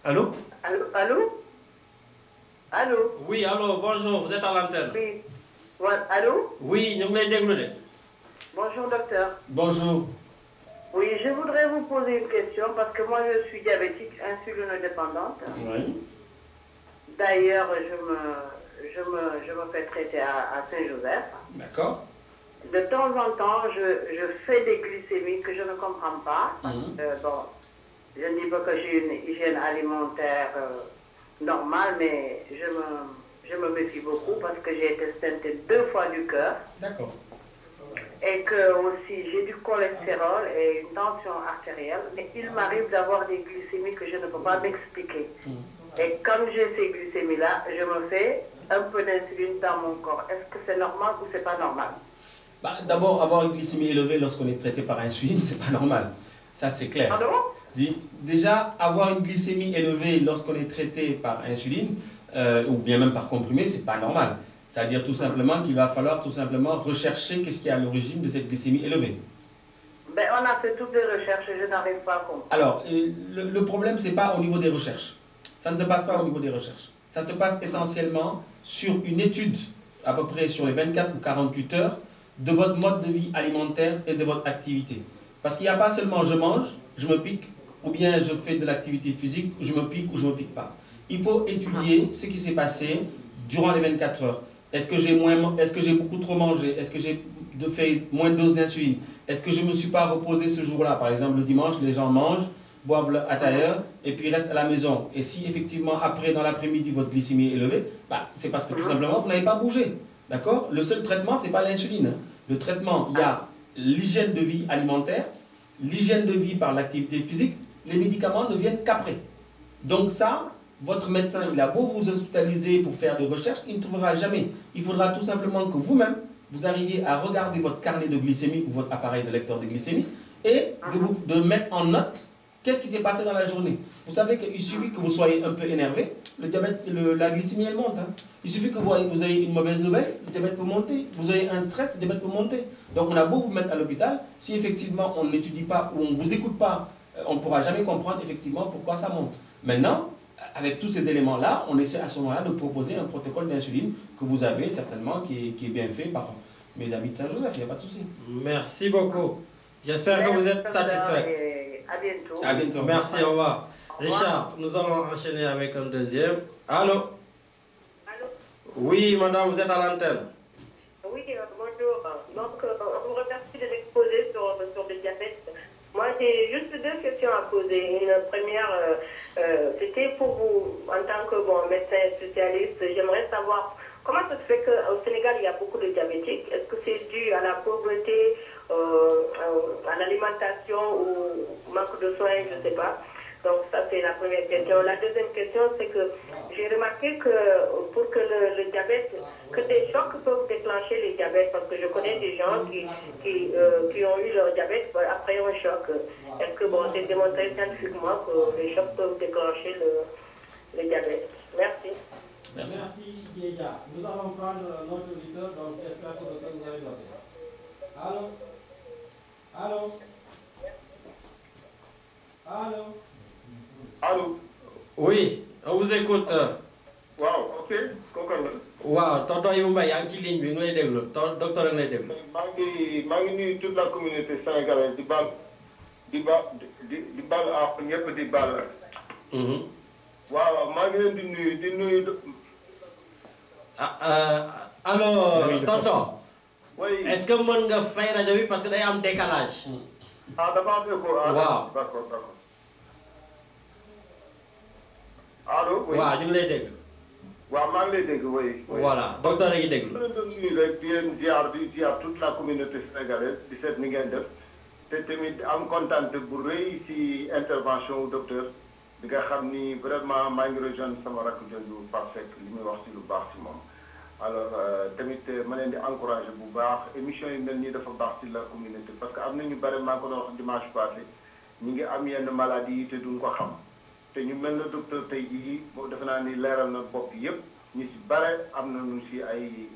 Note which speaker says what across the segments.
Speaker 1: Allô?
Speaker 2: Allô? Allô? Allô?
Speaker 1: Oui, allô, bonjour, vous êtes à l'antenne.
Speaker 2: Oui. Ouais, allô?
Speaker 1: Oui, nous voulons dégluer.
Speaker 2: Bonjour, docteur.
Speaker 1: Bonjour.
Speaker 2: Oui, je voudrais vous poser une question parce que moi, je suis diabétique insulinodépendante.
Speaker 1: Oui.
Speaker 2: D'ailleurs, je me fais traiter à Saint-Joseph.
Speaker 1: D'accord.
Speaker 2: De temps en temps, je fais des glycémies que je ne comprends pas. Parce que, bon, je ne dis pas que j'ai une hygiène alimentaire normale, mais je me méfie beaucoup parce que j'ai été stentée 2 fois du cœur.
Speaker 1: D'accord.
Speaker 2: Et que aussi j'ai du cholestérol et une tension artérielle, mais il m'arrive d'avoir des glycémies que je ne peux pas m'expliquer. Et comme j'ai ces glycémies-là, je me fais un peu d'insuline dans mon corps. Est-ce que c'est normal ou c'est pas normal?
Speaker 1: Bah, d'abord, avoir une glycémie élevée lorsqu'on est traité par insuline, c'est pas normal. Ça, c'est clair.
Speaker 2: Pardon?
Speaker 1: Déjà, avoir une glycémie élevée lorsqu'on est traité par insuline, ou bien même par comprimé, c'est pas normal. C'est-à-dire tout simplement qu'il va falloir tout simplement rechercher qu'est-ce qui est à l'origine de cette glycémie élevée.
Speaker 2: Ben, on a fait toutes les recherches et je n'arrive pas à comprendre.
Speaker 1: Alors, le problème, c'est pas au niveau des recherches. Ça ne se passe pas au niveau des recherches. Ça se passe essentiellement sur une étude, à peu près sur les 24 ou 48 heures, de votre mode de vie alimentaire et de votre activité. Parce qu'il n'y a pas seulement je mange, je me pique, ou bien je fais de l'activité physique, je me pique ou je ne me pique pas. Il faut étudier ce qui s'est passé durant les 24 heures. Est-ce que j'ai beaucoup trop mangé? Est-ce que j'ai fait moins de doses d'insuline? Est-ce que je ne me suis pas reposé ce jour-là? Par exemple, le dimanche, les gens mangent, boivent le ataïa et puis restent à la maison. Et si effectivement, après, dans l'après-midi, votre glycémie est élevée, bah, c'est parce que tout simplement, vous n'avez pas bougé. D'accord? Le seul traitement, ce n'est pas l'insuline. Le traitement, il y a l'hygiène de vie alimentaire, l'hygiène de vie par l'activité physique. Les médicaments ne viennent qu'après. Donc ça, votre médecin, il a beau vous hospitaliser pour faire des recherches, il ne trouvera jamais. Il faudra tout simplement que vous-même, vous arriviez à regarder votre carnet de glycémie ou votre appareil de lecteur de glycémie et de mettre en note qu'est-ce qui s'est passé dans la journée. Vous savez qu'il suffit que vous soyez un peu énervé, le diabète, la glycémie, elle monte. Hein. Il suffit que vous ayez une mauvaise nouvelle, le diabète peut monter. Vous avez un stress, le diabète peut monter. Donc on a beau vous mettre à l'hôpital, si effectivement on n'étudie pas ou on ne vous écoute pas, on ne pourra jamais comprendre effectivement pourquoi ça monte. Maintenant, avec tous ces éléments-là, on essaie à ce moment-là de proposer un protocole d'insuline que vous avez certainement qui est bien fait par mes amis de Saint-Joseph, il n'y a pas de souci.
Speaker 3: Merci beaucoup. J'espère que vous êtes satisfait.
Speaker 2: À bientôt.
Speaker 1: À bientôt.
Speaker 3: Merci, au revoir. Richard, nous allons enchaîner avec un deuxième. Allô?
Speaker 2: Allô?
Speaker 3: Oui, madame, vous êtes à l'antenne.
Speaker 2: Oui, bonjour. Donc, on vous remercie de l'exposer sur le diabète. Moi, j'ai juste 2 questions à poser. Une première, c'était pour vous, en tant que médecin spécialiste, j'aimerais savoir comment ça se fait qu'au Sénégal, il y a beaucoup de diabétiques. Est-ce que c'est dû à la pauvreté, à l'alimentation ou manque de soins, je ne sais pas. Donc ça, c'est la première question. La deuxième question, c'est que j'ai remarqué que pour que le diabète, que des chocs peuvent déclencher les diabètes, parce que je connais des gens qui ont eu leur diabète après un choc. Est-ce que c'est démontré scientifiquement que les chocs peuvent déclencher le diabète? Merci.
Speaker 1: Merci.
Speaker 3: Merci, Yéja. Nous allons prendre notre auditeur, donc j'espère que vous avez noté. Allô? Allô? Allô?
Speaker 4: Allô?
Speaker 3: Oui, on vous écoute.
Speaker 4: Waaw, ok. Kooku la.
Speaker 3: Waaw, tonton Ibou Mbaye yaa ngi ci ligne bi nga lay déglu docteur nga lay déglu.
Speaker 4: maa ngi nuyu toute la communauté sénégalaise di baal ak ñëpp di baal. Waaw, maa ngi leen di nuyu.
Speaker 3: Allô, tonton.
Speaker 4: Oui.
Speaker 3: Est-ce que mën nga fay rajo bi parce que day am décalage.
Speaker 4: Dafa am écho.
Speaker 3: Waaw.
Speaker 4: D'accord. Allo? Oui.
Speaker 3: Waaw, ñu ngi lay déglu.
Speaker 4: Waaw, maa ngi lay dégg, oui.
Speaker 3: Voilà, docteur a ngi déglu.
Speaker 4: Je leen di nuyu rek di leen ziar toute la communauté sénégalaise di seet ni ngeen def te tamit am kontaan bu rëy ci intervention wu docteur bi nga xam ni vraiment maa ngi rejoindre sama rakk jooju Pape Seck li muy wax ci lu baax ci moom. Alors tamit ma leen di encouragé bu baax émission yi mel nii dafa baax ci la communauté parce que am na ñu bare maa ko doon wax dimanche passé ñu ngi am yenn maladies yi te duñ ko xam te ñu mel na docteur tey jii moom defe naa ni leeral na bopp yépp ñu ci bare am nañu ci ay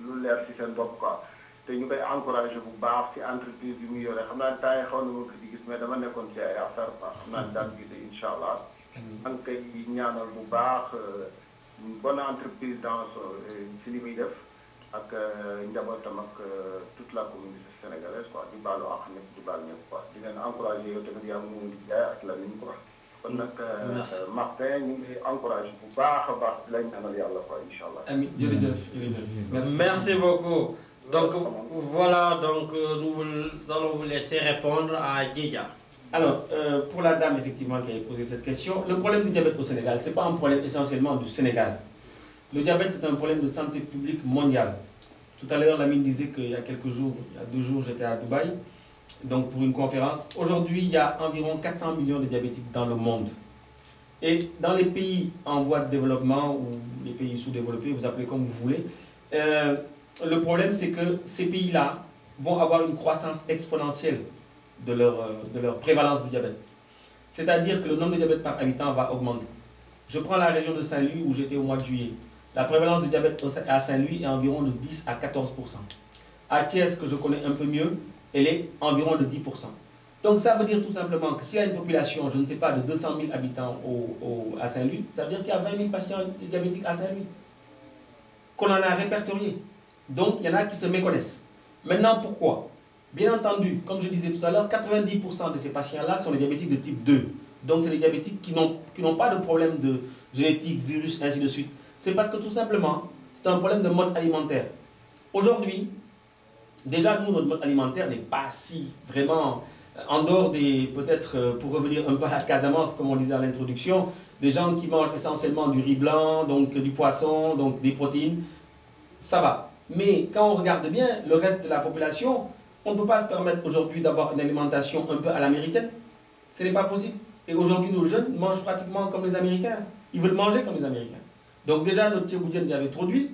Speaker 4: lu leer ci seen bopp quoi te ñu koy encouragé bu baax ci entreprise bi mu yore xam naa temps yi xaw na ma ko di gis mais dama nekkoon ci ay affaire quoi xam naa ni daan gisee incha allah maa ngi koy ñaanal bu baax bonne entreprise dans ci li muy def ak njabootam ak toute la communauté sénégalaise quoi di baalu ak ñëpp di baal ñëpp quoi di leen encouragé yow tamit yaa ngi di jaay ak Lamine quoi. kon nag Martin ñu ngi encouragé bu baax a baax di la ñaanal yàlla quoi incha allah.
Speaker 1: amiin jërëjëf.
Speaker 5: Merci beaucoup. Donc voilà, donc nous allons vous laisser répondre à Djedja.
Speaker 1: Alors, pour la dame effectivement qui a posé cette question, le problème du diabète au Sénégal, ce n'est pas un problème essentiellement du Sénégal. Le diabète, c'est un problème de santé publique mondiale. Tout à l'heure, Lamine disait qu'il y a quelques jours, il y a 2 jours, j'étais à Dubaï, donc pour une conférence. Aujourd'hui, il y a environ 400 millions de diabétiques dans le monde. Et dans les pays en voie de développement ou les pays sous-développés, vous appelez comme vous voulez, le problème c'est que ces pays-là vont avoir une croissance exponentielle de leur prévalence du diabète. C'est-à-dire que le nombre de diabète par habitant va augmenter. Je prends la région de Saint-Louis où j'étais au mois de juillet. La prévalence du diabète à Saint-Louis est environ de 10 à 14%. À Thiès, que je connais un peu mieux, elle est environ de 10%. Donc ça veut dire tout simplement que s'il y a une population, je ne sais pas, de 200 000 habitants à Saint-Louis, ça veut dire qu'il y a 20 000 patients diabétiques à Saint-Louis, qu'on en a répertoriés. Donc il y en a qui se méconnaissent. Maintenant, pourquoi? Bien entendu, comme je disais tout à l'heure, 90% de ces patients-là sont les diabétiques de type 2. Donc c'est les diabétiques qui n'ont pas de problème de génétique, virus, ainsi de suite. C'est parce que tout simplement, c'est un problème de mode alimentaire. Aujourd'hui, déjà nous, notre mode alimentaire n'est pas si vraiment, en dehors des, peut-être pour revenir un peu à Casamance, comme on disait à l'introduction, des gens qui mangent essentiellement du riz blanc, donc du poisson, donc des protéines, ça va. Mais quand on regarde bien le reste de la population, on ne peut pas se permettre aujourd'hui d'avoir une alimentation un peu à l'américaine. Ce n'est pas possible. Et aujourd'hui, nos jeunes mangent pratiquement comme les Américains. Ils veulent manger comme les Américains. Donc déjà, notre tchéboudjen, il y avait trop d'huile,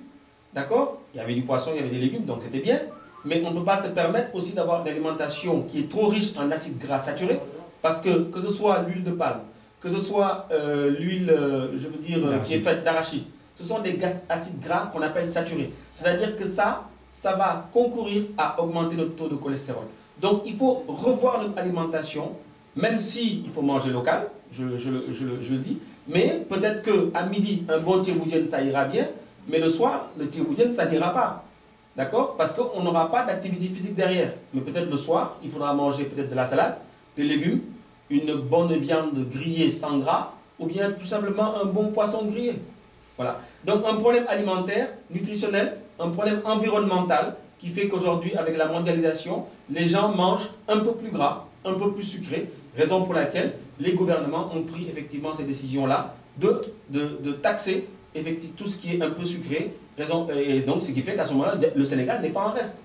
Speaker 1: d'accord? Il y avait du poisson, il y avait des légumes, donc c'était bien. Mais on ne peut pas se permettre aussi d'avoir une alimentation qui est trop riche en acides gras saturés, parce que ce soit l'huile de palme, que ce soit l'huile, je veux dire, qui est faite d'arachide, ce sont des acides gras qu'on appelle saturés. C'est-à-dire que ça va concourir à augmenter notre taux de cholestérol. Donc il faut revoir notre alimentation, même si il faut manger local, je le dis, mais peut-être qu'à midi, un bon tchéboudjen, ça ira bien, mais le soir, le tchéboudjen, ça n'ira pas. D'accord? Parce qu'on n'aura pas d'activité physique derrière. Mais peut-être le soir, il faudra manger peut-être de la salade, des légumes, une bonne viande grillée sans gras, ou bien tout simplement un bon poisson grillé. Voilà. Donc un problème alimentaire, nutritionnel, un problème environnemental qui fait qu'aujourd'hui, avec la mondialisation, les gens mangent un peu plus gras, un peu plus sucré, raison pour laquelle les gouvernements ont pris effectivement ces décisions-là de taxer effectivement tout ce qui est un peu sucré, et donc ce qui fait qu'à ce moment-là, le Sénégal n'est pas en reste.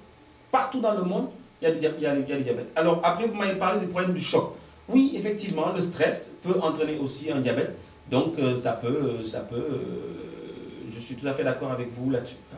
Speaker 1: Partout dans le monde, il y a du diabète. Alors après, vous m'avez parlé des problèmes du choc. Oui, effectivement, le stress peut entraîner aussi un diabète, donc ça peut je suis tout à fait d'accord avec vous là-dessus. Hein?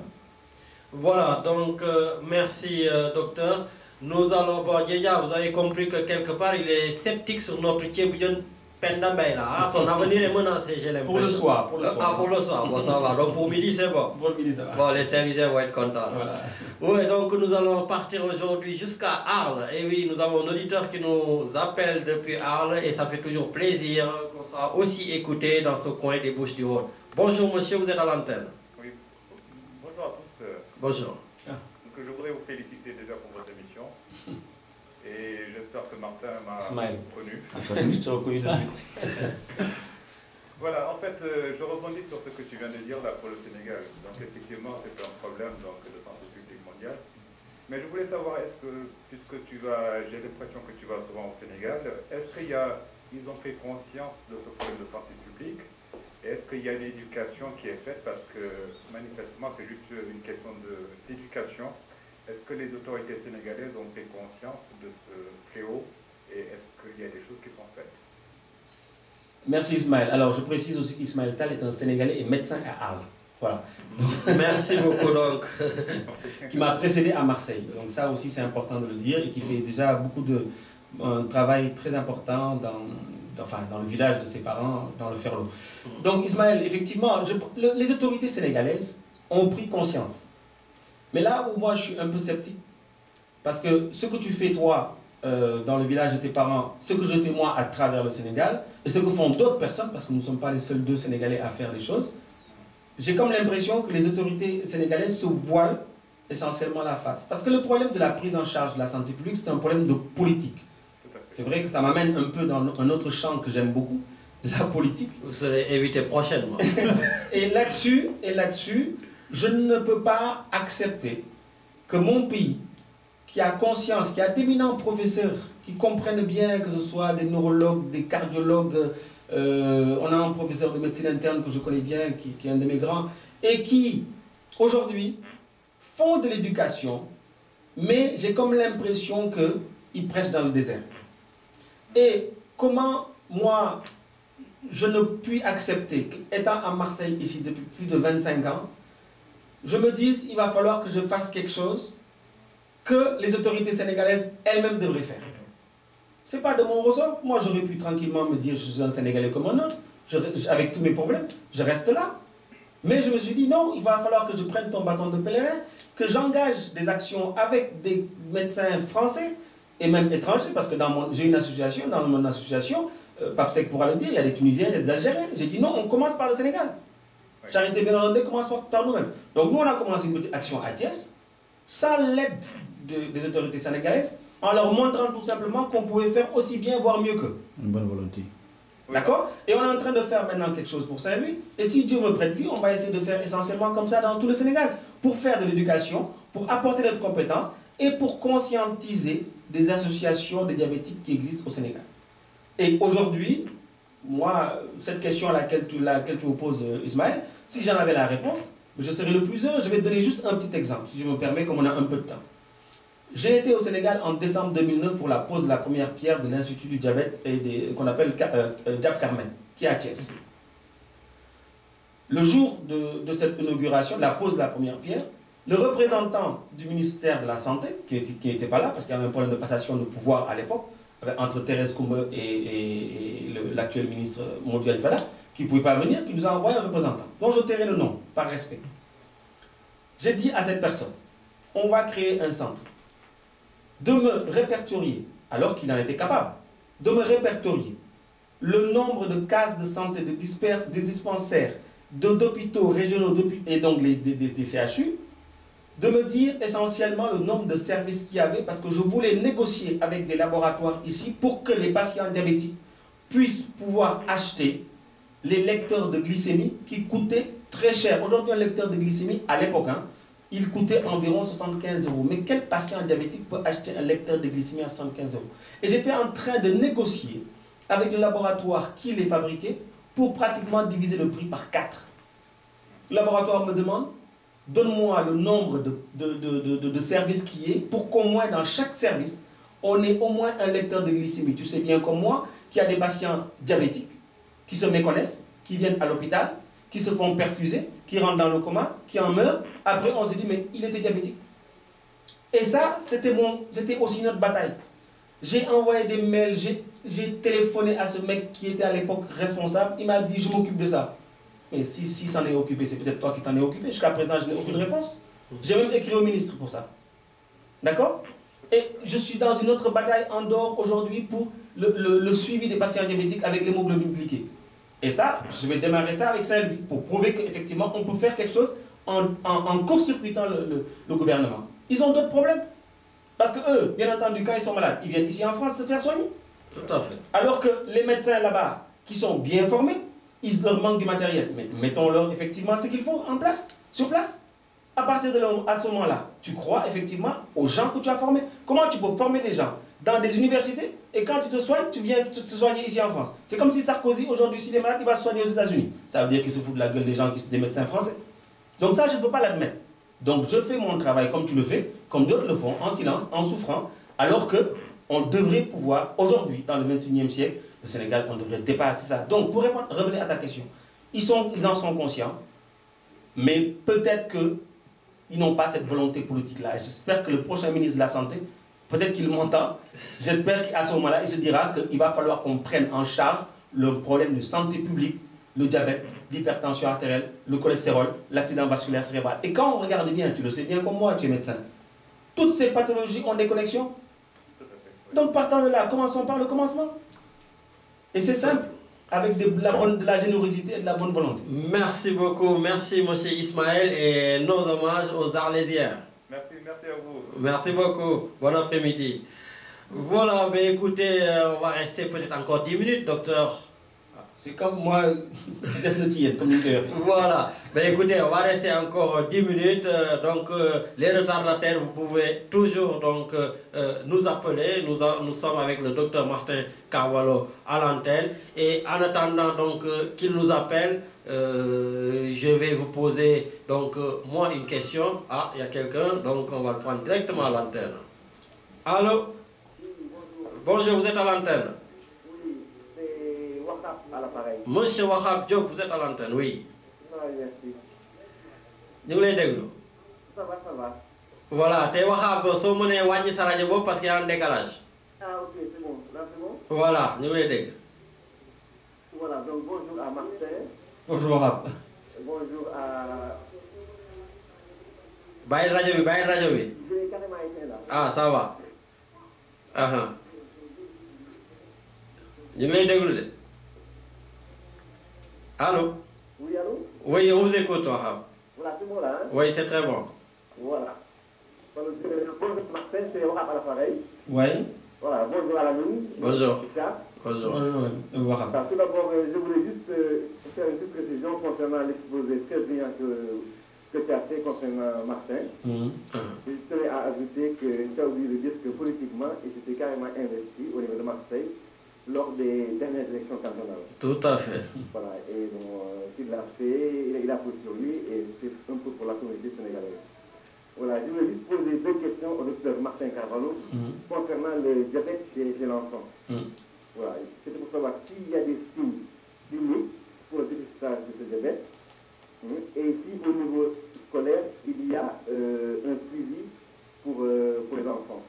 Speaker 5: Voilà, donc merci docteur. Nous allons, bon, Djedja, vous avez compris que quelque part il est sceptique sur notre tchéboudjen Penda Mbaye là. Hein? Son avenir est menacé, j'ai l'impression.
Speaker 1: Pour le soir.
Speaker 5: Ah, pour le soir, bon, ça va. Donc pour midi, c'est bon.
Speaker 1: Pour midi, ça va.
Speaker 5: Bon, les serviteurs vont être contents.
Speaker 1: Voilà.
Speaker 5: Oui, donc nous allons partir aujourd'hui jusqu'à Arles. Et oui, nous avons un auditeur qui nous appelle depuis Arles et ça fait toujours plaisir qu'on soit aussi écouté dans ce coin des Bouches-du-Rhône. Bonjour monsieur, vous êtes à l'antenne.
Speaker 6: Oui, bonjour à tous.
Speaker 5: Bonjour.
Speaker 6: Donc, je voudrais vous féliciter déjà pour votre émission. Et j'espère que Martin m'a reconnu.
Speaker 1: Je te reconnais de suite.
Speaker 6: Voilà, en fait, je rebondis sur ce que tu viens de dire là pour le Sénégal. Donc effectivement, c'est un problème donc, de santé publique mondiale. Mais je voulais savoir, est-ce que, puisque j'ai l'impression que tu vas souvent au Sénégal, est-ce qu'ils ont pris conscience de ce problème de santé publique? Est-ce qu'il y a une éducation qui est faite? Parce que manifestement, c'est juste une question d'éducation. Est-ce que les autorités sénégalaises ont pris conscience de ce fléau? Et est-ce qu'il y a des choses qui sont faites?
Speaker 1: Merci Ismaël. Alors je précise aussi qu'Ismaël Tal est un Sénégalais et médecin à Arles. Voilà. Donc,
Speaker 5: merci beaucoup donc.
Speaker 1: Qui m'a précédé à Marseille. Donc ça aussi c'est important de le dire et qui fait déjà un travail très important dans le village de ses parents, dans le Ferlo. Donc Ismaël, effectivement, les autorités sénégalaises ont pris conscience. Mais là où moi je suis un peu sceptique, parce que ce que tu fais toi, dans le village de tes parents, ce que je fais moi à travers le Sénégal, et ce que font d'autres personnes, parce que nous ne sommes pas les seuls deux Sénégalais à faire des choses, j'ai comme l'impression que les autorités sénégalaises se voilent essentiellement la face. Parce que le problème de la prise en charge de la santé publique, c'est un problème de politique. C'est vrai que ça m'amène un peu dans un autre champ que j'aime beaucoup, la politique.
Speaker 5: Vous serez invité prochainement.
Speaker 1: Et là-dessus, je ne peux pas accepter que mon pays, qui a conscience, qui a d'éminents professeurs, qui comprennent bien que ce soit des neurologues, des cardiologues, on a un professeur de médecine interne que je connais bien, qui est un de mes grands, et qui, aujourd'hui, font de l'éducation, mais j'ai comme l'impression qu'ils prêchent dans le désert. Et comment, moi, je ne puis accepter qu'étant à Marseille ici depuis plus de 25 ans, je me dise il va falloir que je fasse quelque chose que les autorités sénégalaises elles-mêmes devraient faire. Ce n'est pas de mon ressort. Moi, j'aurais pu tranquillement me dire je suis un Sénégalais comme un autre, avec tous mes problèmes, je reste là. Mais je me suis dit non, il va falloir que je prenne ton bâton de pèlerin, que j'engage des actions avec des médecins français et même étrangers, parce que j'ai une association, dans mon association, Papsec pourra le dire, il y a des Tunisiens, il y a des Algériens. J'ai dit non, on commence par le Sénégal. Oui. Charité Bien-Entendue commence par nous-mêmes. Donc nous, on a commencé une petite action à Thiès, sans l'aide des autorités sénégalaises, en leur montrant tout simplement qu'on pouvait faire aussi bien, voire mieux qu'eux.
Speaker 7: Une bonne volonté.
Speaker 1: D'accord? Et on est en train de faire maintenant quelque chose pour Saint-Louis. Et si Dieu me prête vie, on va essayer de faire essentiellement comme ça dans tout le Sénégal. Pour faire de l'éducation, pour apporter notre compétence et pour conscientiser des associations de diabétiques qui existent au Sénégal. Et aujourd'hui, moi, cette question à laquelle tu me poses, Ismaël, si j'en avais la réponse, je serais le plus heureux. Je vais te donner juste un petit exemple, si je me permets, comme on a un peu de temps. J'ai été au Sénégal en décembre 2009 pour la pose de la première pierre de l'Institut du diabète et qu'on appelle Diab Carmen, qui est à Thiès. Le jour de cette inauguration, de la pose de la première pierre, le représentant du ministère de la Santé, qui n'était pas là, parce qu'il y avait un problème de passation de pouvoir à l'époque, entre Thérèse Koumbe et l'actuel ministre Modiane Fada, qui ne pouvait pas venir, qui nous a envoyé un représentant, dont je tairai le nom, par respect. J'ai dit à cette personne, on va créer un centre, de me répertorier, alors qu'il en était capable, de me répertorier le nombre de cases de santé, de dispensaires, d'hôpitaux régionaux et donc des CHU, de me dire essentiellement le nombre de services qu'il y avait, parce que je voulais négocier avec des laboratoires ici pour que les patients diabétiques puissent pouvoir acheter les lecteurs de glycémie qui coûtaient très cher. Aujourd'hui, un lecteur de glycémie, à l'époque, il coûtait environ 75 €. Mais quel patient diabétique peut acheter un lecteur de glycémie à 75 €? Et j'étais en train de négocier avec le laboratoire qui les fabriquait pour pratiquement diviser le prix par 4. Le laboratoire me demande, donne-moi le nombre de services qu'il y ait pour qu'au moins dans chaque service, on ait au moins un lecteur de glycémie. Tu sais bien comme moi qu'il y a des patients diabétiques qui se méconnaissent, qui viennent à l'hôpital, qui se font perfuser, qui rentrent dans le coma, qui en meurent. Après, on se dit, mais il était diabétique. Et ça, c'était aussi notre bataille. J'ai envoyé des mails, j'ai téléphoné à ce mec qui était à l'époque responsable. Il m'a dit, je m'occupe de ça. Mais si s'en est occupé, c'est peut-être toi qui t'en es occupé. Jusqu'à présent, je n'ai aucune réponse. J'ai même écrit au ministre pour ça. D'accord? Et je suis dans une autre bataille en dehors aujourd'hui pour le suivi des patients diabétiques avec l'hémoglobine glyquée. Et ça, je vais démarrer ça avec Saint-Louis pour prouver qu'effectivement, on peut faire quelque chose en court-circuitant le gouvernement. Ils ont d'autres problèmes. Parce que eux, bien entendu, quand ils sont malades, ils viennent ici en France se faire soigner.
Speaker 5: Tout à fait.
Speaker 1: Alors que les médecins là-bas, qui sont bien formés, ils leur manquent du matériel. Mais mettons-leur effectivement ce qu'il faut en place, sur place. À partir de ce moment-là, tu crois effectivement aux gens que tu as formés. Comment tu peux former des gens dans des universités et quand tu te soignes, tu viens te soigner ici en France. C'est comme si Sarkozy, aujourd'hui, s'il est malade, il va se soigner aux États-Unis. Ça veut dire qu'il se fout de la gueule des gens, des médecins français. Donc ça, je ne peux pas l'admettre. Donc je fais mon travail comme tu le fais, comme d'autres le font, en silence, en souffrant, alors qu'on devrait pouvoir, aujourd'hui, dans le 21e siècle, le Sénégal, on devrait dépasser ça. Donc pour revenir à ta question, ils en sont conscients, mais peut-être qu'ils n'ont pas cette volonté politique-là. J'espère que le prochain ministre de la Santé, peut-être qu'il m'entend, j'espère qu'à ce moment-là, il se dira qu'il va falloir qu'on prenne en charge le problème de santé publique, le diabète, l'hypertension artérielle, le cholestérol, l'accident vasculaire cérébral. Et quand on regarde bien, tu le sais bien comme moi, tu es médecin, toutes ces pathologies ont des connexions. Donc partant de là, commençons par le commencement. Et c'est simple, avec de la générosité et de la bonne volonté.
Speaker 5: Merci beaucoup, merci monsieur Ismaël et nos hommages aux Arlésiens.
Speaker 6: Merci à vous.
Speaker 5: Merci beaucoup, bon après-midi. Voilà, ben écoutez, on va rester peut-être encore 10 minutes, docteur.
Speaker 1: C'est comme moi, comme une heure.
Speaker 5: Voilà, ben écoutez, on va rester encore 10 minutes. Donc, les retardataires, vous pouvez toujours donc, nous appeler. Nous sommes avec le docteur Martin Carvalho à l'antenne. Et en attendant donc qu'il nous appelle, je vais vous poser donc moi une question. Ah, il y a quelqu'un, donc on va le prendre directement à l'antenne. Allô? Bonjour, vous êtes à l'antenne.
Speaker 7: À l'appareil.
Speaker 5: Monsieur Wahab Diop, vous êtes à l'antenne, oui.
Speaker 7: Merci.
Speaker 5: Ñu ngi lay déglu.
Speaker 7: Ça va.
Speaker 5: Voilà, te Wahab soo mënee wàññi sa rajo boobu parce qu'il y a un décalage.
Speaker 7: Ah ok, c'est bon. Là c'est bon.
Speaker 5: Voilà, ñu ngi lay dégg.
Speaker 7: Voilà, donc bonjour à Martin.
Speaker 1: Bonjour Wahab.
Speaker 7: Bonjour à...
Speaker 5: Bàyyi rajo bi.
Speaker 7: Je l'ai carrément éteint là.
Speaker 5: Ah, ça va. Ñu ngi lay déglu de. Allô?
Speaker 7: Oui, allô?
Speaker 5: Oui, on vous écoute, Wahab.
Speaker 7: Voilà, c'est bon là, hein?
Speaker 5: Oui, c'est très bon.
Speaker 7: Voilà. Bonjour Martin, c'est Wahab à l'appareil.
Speaker 1: Oui.
Speaker 7: Voilà, bonjour à la mine.
Speaker 5: Bonjour.
Speaker 7: Ça.
Speaker 5: Bonjour.
Speaker 1: Bonjour Wahab.
Speaker 7: Tout d'abord, je voulais juste faire une petite précision concernant l'exposé très brillant que tu as fait concernant Martin. Je tenais à ajouter que tu as oublié de dire que politiquement, il s'était carrément investi au niveau de Marseille lors des dernières élections cantonales.
Speaker 5: Tout à fait.
Speaker 7: Voilà, et bon, il l'a fait, il a posé sur lui, et c'est un peu pour la communauté sénégalaise. Voilà, je voulais juste poser deux questions au docteur Martin Carvalho concernant le diabète chez l'enfant. Voilà, c'était pour savoir s'il y a des signes cliniques pour le dépistage de ce diabète, et si au niveau scolaire, il y a un suivi pour les enfants.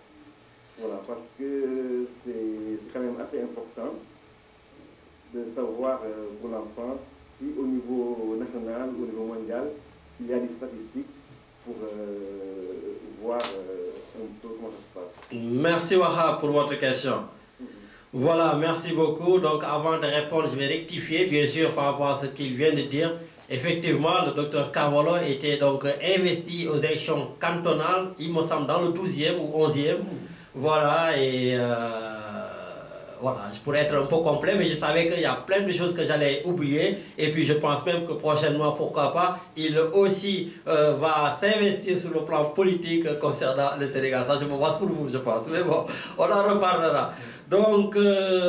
Speaker 7: Voilà, parce que c'est quand même assez important de savoir pour l'enfant si au niveau national, au niveau mondial, il y a des statistiques pour voir un peu comment ça se passe.
Speaker 5: Merci Wahab pour votre question. Voilà, merci beaucoup. Donc avant de répondre, je vais rectifier bien sûr par rapport à ce qu'il vient de dire. Effectivement, le docteur Carvalho était donc investi aux élections cantonales, il me semble dans le 12e ou 11e. Voilà, et voilà, je pourrais être un peu complet, mais je savais qu'il y a plein de choses que j'allais oublier. Et puis je pense même que prochainement, pourquoi pas, il aussi va s'investir sur le plan politique concernant le Sénégal. Ça, je me vois pour vous, je pense. Mais bon, on en reparlera. Donc,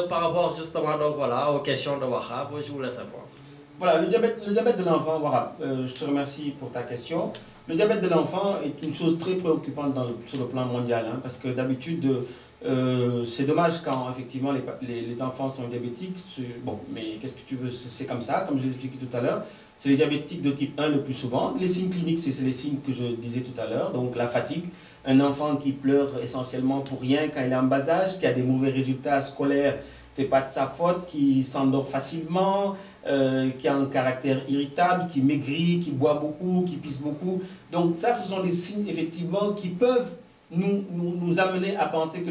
Speaker 5: par rapport justement donc, voilà, aux questions de Wahab, je vous laisse répondre.
Speaker 1: Voilà, le diabète de l'enfant, Wahab, je te remercie pour ta question. Le diabète de l'enfant est une chose très préoccupante sur le plan mondial, hein, parce que d'habitude, c'est dommage quand effectivement les enfants sont diabétiques. Bon, mais qu'est-ce que tu veux, c'est comme ça, comme je l'ai expliqué tout à l'heure. C'est les diabétiques de type 1 le plus souvent. Les signes cliniques, c'est les signes que je disais tout à l'heure, donc la fatigue. Un enfant qui pleure essentiellement pour rien quand il est en bas âge, qui a des mauvais résultats scolaires, c'est pas de sa faute, qui s'endort facilement, qui a un caractère irritable, qui maigrit, qui boit beaucoup, qui pisse beaucoup. Donc ça, ce sont des signes effectivement qui peuvent nous amener à penser que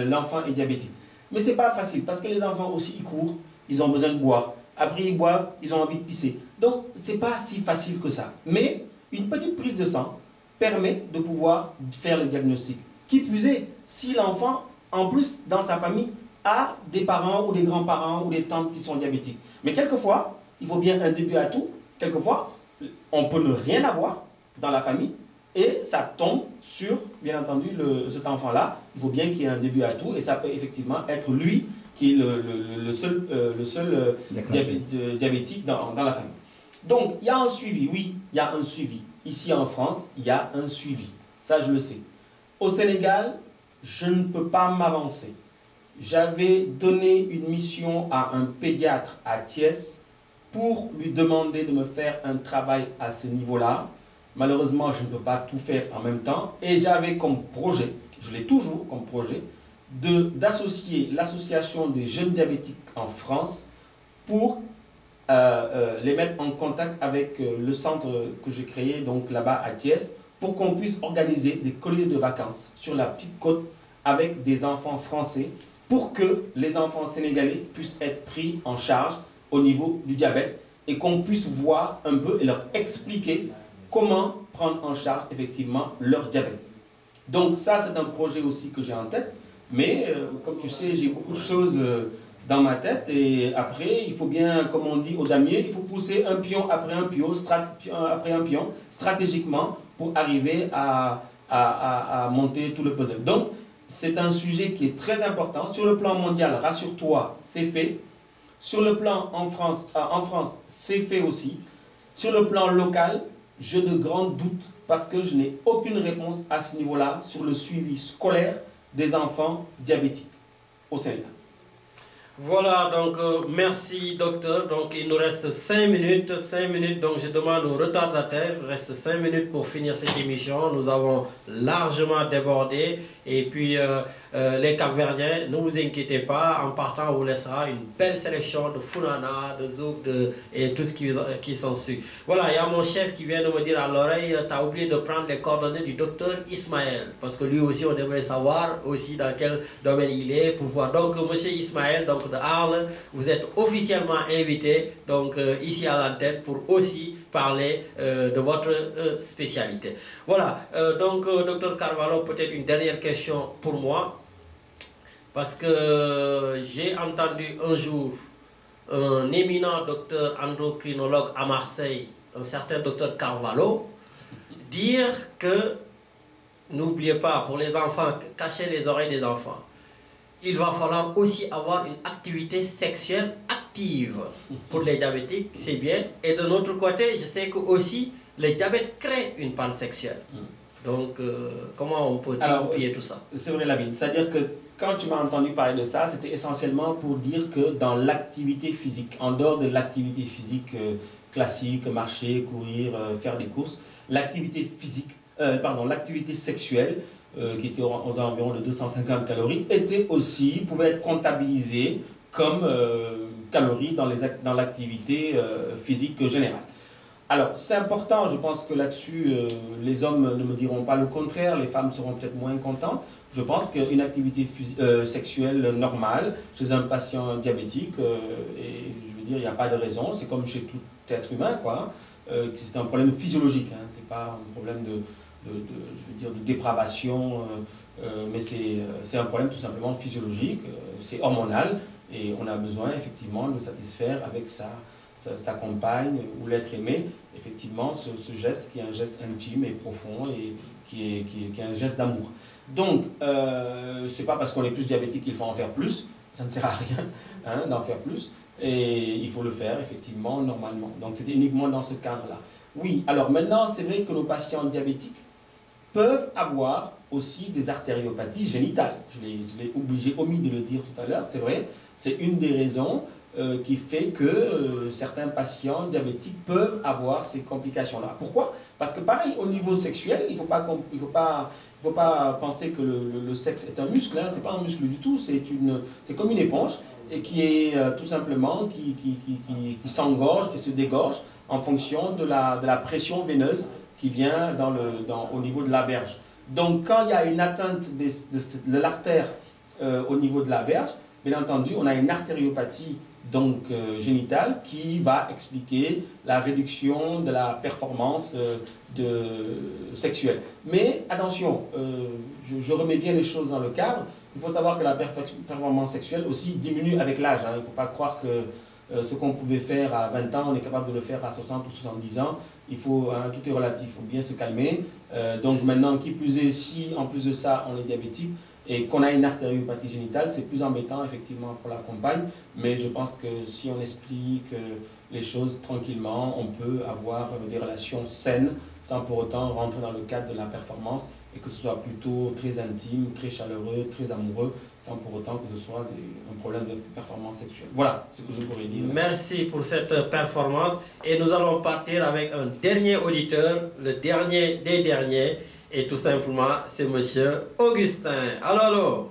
Speaker 1: l'enfant est diabétique. Mais c'est pas facile parce que les enfants aussi ils courent, ils ont besoin de boire. Après ils boivent, ils ont envie de pisser. Donc c'est pas si facile que ça. Mais une petite prise de sang permet de pouvoir faire le diagnostic. Qui plus est, si l'enfant, en plus dans sa famille, a des parents ou des grands-parents ou des tantes qui sont diabétiques. Mais quelquefois, il faut bien un début à tout. Quelquefois, on peut ne rien avoir dans la famille et ça tombe sur, bien entendu, cet enfant-là. Il faut bien qu'il y ait un début à tout et ça peut effectivement être lui qui est le seul diabétique dans la famille. Donc, il y a un suivi, oui, il y a un suivi. Ici en France, il y a un suivi. Ça, je le sais. Au Sénégal, je ne peux pas m'avancer. J'avais donné une mission à un pédiatre à Thiès pour lui demander de me faire un travail à ce niveau-là. Malheureusement, je ne peux pas tout faire en même temps. Et j'avais comme projet, je l'ai toujours comme projet, d'associer l'association des jeunes diabétiques en France pour les mettre en contact avec le centre que j'ai créé donc là-bas à Thiès pour qu'on puisse organiser des colonies de vacances sur la petite côte avec des enfants français pour que les enfants sénégalais puissent être pris en charge au niveau du diabète et qu'on puisse voir un peu et leur expliquer comment prendre en charge effectivement leur diabète. Donc ça, c'est un projet aussi que j'ai en tête, mais comme tu sais, j'ai beaucoup de choses dans ma tête et après, il faut bien, comme on dit au damier, il faut pousser un pion après un pion, stratégiquement pour arriver à monter tout le puzzle. Donc, c'est un sujet qui est très important. Sur le plan mondial, rassure-toi, c'est fait. Sur le plan en France, c'est fait aussi. Sur le plan local, j'ai de grands doutes parce que je n'ai aucune réponse à ce niveau-là sur le suivi scolaire des enfants diabétiques au Sénégal.
Speaker 5: Voilà, donc merci docteur. Donc il nous reste 5 minutes. 5 minutes, donc je demande au retardataire, il reste 5 minutes pour finir cette émission. Nous avons largement débordé. Et puis les Cap-Verdiens, ne vous inquiétez pas, en partant on vous laissera une belle sélection de Funana, de Zouk et tout ce qui s'ensuit. Voilà, il y a mon chef qui vient de me dire à l'oreille, tu as oublié de prendre les coordonnées du docteur Ismaël. Parce que lui aussi, on aimerait savoir aussi dans quel domaine il est pour voir. Donc monsieur Ismaël, donc de Arles, vous êtes officiellement invité donc ici à l'antenne pour aussi parler de votre spécialité. Voilà, donc docteur Carvalho, peut-être une dernière question pour moi, parce que j'ai entendu un jour un éminent docteur endocrinologue à Marseille, un certain docteur Carvalho, dire que, n'oubliez pas, pour les enfants, cachez les oreilles des enfants, il va falloir aussi avoir une activité sexuelle active pour les diabétiques, c'est bien. Et de notre côté, je sais que aussi le diabète crée une panne sexuelle. Donc, comment on peut dégoupiller tout ça?
Speaker 1: C'est vrai, Lamine. C'est-à-dire que quand tu m'as entendu parler de ça, c'était essentiellement pour dire que dans l'activité physique, en dehors de l'activité physique classique, marcher, courir, faire des courses, l'activité physique, l'activité sexuelle, qui était aux environs de 250 calories, pouvait être comptabilisée comme calories dans l'activité physique générale. Alors, c'est important, je pense que là-dessus, les hommes ne me diront pas le contraire, les femmes seront peut-être moins contentes. Je pense qu'une activité sexuelle normale chez un patient diabétique, et je veux dire, il n'y a pas de raison, c'est comme chez tout être humain, quoi. C'est un problème physiologique, hein, c'est pas un problème de dépravation, mais c'est un problème tout simplement physiologique, c'est hormonal, et on a besoin effectivement de satisfaire avec sa compagne ou l'être aimé, effectivement, ce geste qui est un geste intime et profond et qui est un geste d'amour. Donc, c'est pas parce qu'on est plus diabétique qu'il faut en faire plus, ça ne sert à rien hein, d'en faire plus, et il faut le faire effectivement normalement. Donc, c'était uniquement dans ce cadre-là. Oui, alors maintenant, c'est vrai que nos patients diabétiques peuvent avoir aussi des artériopathies génitales. Je l'ai omis de le dire tout à l'heure, c'est vrai, c'est une des raisons qui fait que certains patients diabétiques peuvent avoir ces complications-là. Pourquoi? Parce que pareil, au niveau sexuel, il ne faut pas penser que le sexe est un muscle, hein, c'est pas un muscle du tout, c'est comme une éponge, et qui est tout simplement, qui s'engorge et se dégorge en fonction de la pression veineuse qui vient au niveau de la verge. Donc quand il y a une atteinte de l'artère au niveau de la verge, bien entendu, on a une artériopathie génitale qui va expliquer la réduction de la performance sexuelle. Mais attention, je remets bien les choses dans le cadre. Il faut savoir que la performance sexuelle aussi diminue avec l'âge. Hein. Il ne faut pas croire que ce qu'on pouvait faire à 20 ans, on est capable de le faire à 60 ou 70 ans. Il faut, hein, tout est relatif, il faut bien se calmer. Donc maintenant, qui plus est, si en plus de ça, on est diabétique, et qu'on a une artériopathie génitale, c'est plus embêtant effectivement pour la compagne, mais je pense que si on explique les choses tranquillement, on peut avoir des relations saines sans pour autant rentrer dans le cadre de la performance et que ce soit plutôt très intime, très chaleureux, très amoureux, sans pour autant que ce soit un problème de performance sexuelle. Voilà ce que je pourrais dire.
Speaker 5: Merci pour cette performance et nous allons partir avec un dernier auditeur, le dernier des derniers. Et tout simplement, c'est monsieur Augustin. Allô?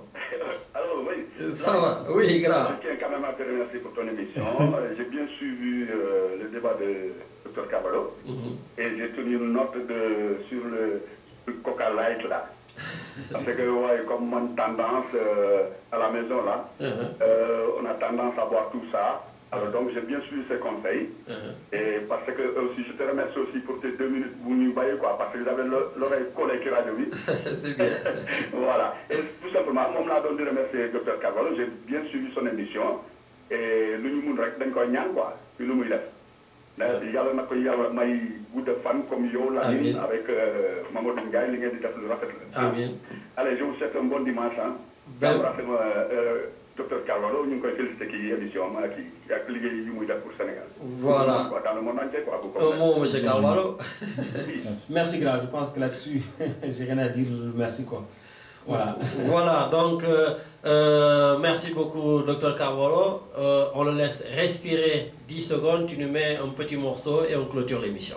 Speaker 8: Allô, oui.
Speaker 5: Ça va? Oui, grave.
Speaker 8: Je tiens quand même à te remercier pour ton émission. J'ai bien suivi le débat de Dr Carvalho et j'ai tenu une note sur le Coca Light là. Parce que, ouais, comme mon tendance à la maison, là, on a tendance à boire tout ça. Alors, donc, j'ai bien suivi ces conseils. Et parce que aussi, je te remercie aussi pour tes 2 minutes, vous nous voyez, quoi, parce que j'avais l'oreille collée qui radio.
Speaker 5: C'est bien.
Speaker 8: Voilà. Et tout simplement, moi, je voulais remercier le Dr Carvalho. J'ai bien suivi son émission. Et nous, nous, nous, quoi. Puis nous, il yàlla na ko yàlla may gudd fan comme yow la avec Mamadou Ndiaye li ngeen di def lu rafet la. Amiin. Allez, je vous souhaite un bon dimanche. Docteur Carvalho, ñu ngi koy félicité kii émission am ak liggéey yu muy def pour Sénégal.
Speaker 5: Voilà.
Speaker 8: Dans le monde entier, quoi.
Speaker 5: Un mot, monsieur Carvalho.
Speaker 1: Merci, grave. Je pense que là-dessus, j'ai rien à dire. Merci, quoi. Voilà.
Speaker 5: Voilà, donc merci beaucoup, Dr Carvalho. On le laisse respirer 10 secondes. Tu nous mets un petit morceau et on clôture l'émission.